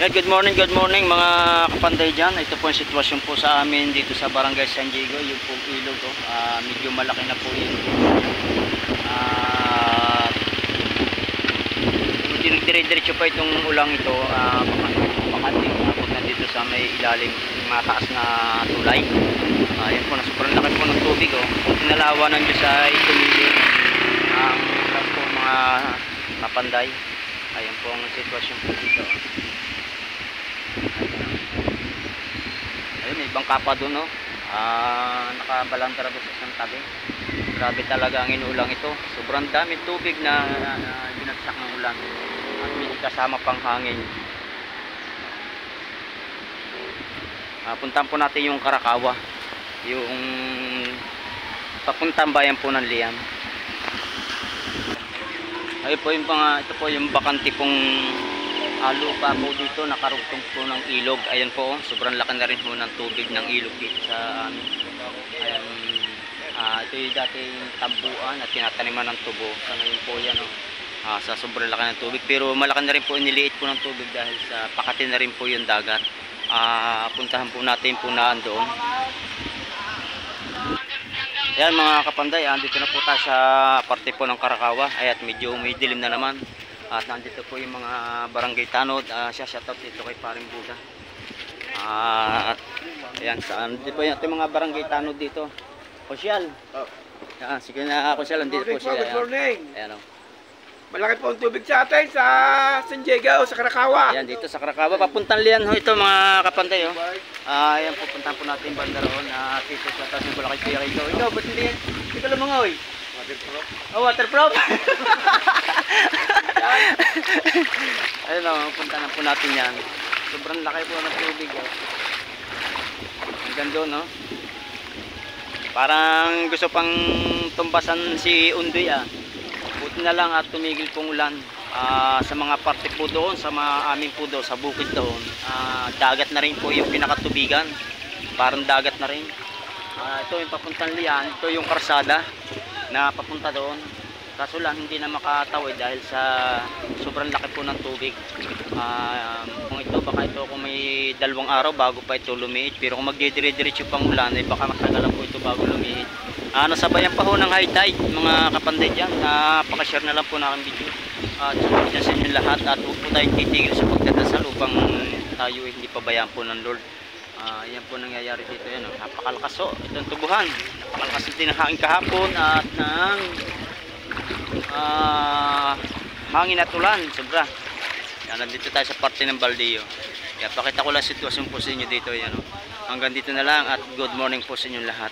Good morning mga kapanday dyan. Ito po yung sitwasyon po sa amin dito sa Barangay San Diego. Yung po ilog, medyo malaki na po yun. Dire-diretso pa itong ulang ito. Pakating abot na dito sa may ilalim, mataas na tulay. Yan po, na sobrang laki po ng tubig. Kung pinalawanan nyo sa itumigil ang po mga kapanday. Ayan po ang sitwasyon po dito. Ayun, may ibang kapa doon, no? Nakabalantara doon sa isang tabi. Grabe talaga ang inuulang ito. Sobrang dami tubig na binagsak ng ulan at may kasama pang hangin. Puntahan po natin yung Karakawa, yung papuntang bayan po ng Liam. Ayun po yung ito po yung bakante pong lupa po dito, nakarugtong po ng ilog. Ayan po, sobrang laki na rin po ng tubig ng ilog dito sa amin. Ayan, ito yung dating tambuan at tinataniman ng tubo. Sa ngayon po yan, sa sobrang laki ng tubig. Pero malaki na rin po, iniliit po ng tubig dahil sa Pakati na rin po yung dagat. Puntahan po natin po na doon. Ayan mga kapanday, dito na po tayo sa parte po ng Karakawa. Ay, at medyo may dilim na naman. At nandito po yung mga barangay tanod. Shoutout dito kay Paring Buda. Ayan, nandito po yung mga barangay tanod dito. Kusyal. Sige na Kusyal, nandito po sila. Good morning. Ayan, malaki po ang tubig sa atin sa San Diego, sa Karakawa. Ayan, dito sa Karakawa. Papuntang Lian ho ito mga kapanday. Ayan, pupuntahan po natin banda roon. Dito sa taas ng Bulakay Piya ito. Ikaw, ba't hindi ka lumangoy? Waterproof. Waterproof? Ayun, puntahan po natin yan. Sobrang laki po ng tubig. Hanggang doon, no? Parang gusto pang tumbasan si Undoy, buti na lang at tumigil pong ulan. Sa mga parte po doon, sa mga amin po doon, sa bukid doon, dagat na rin po yung pinakatubigan. Parang dagat na rin. Ito yung papuntang Lian, ito yung karsada na papunta doon. Kaso lang hindi na makatawid dahil sa sobrang laki po ng tubig. Kung ito, baka ito kung may 2 araw bago pa ito lumiit. Pero kung magdidire-diretso pang ulan, baka matagalan po ito bago lumiit. Nasabayan pa ho ng high tide mga kapanday dyan. Pakashare na lang po na ang video. Sumunod na sa inyo lahat at huwag po tayong titigil sa pagdadasal upang tayo hindi pabayaan po ng Lord. Yan po nangyayari dito. Yan, napakalakas ho itong tubuhan. Napakalakas din ng hangin kahapon at ng hangin at ulan. Sobra. Yan, nandito tayo sa parte ng Baldeo. Kaya pakita ko lang sitwasyon po sa inyo dito. Yan, hanggang dito na lang at good morning po sa inyo lahat.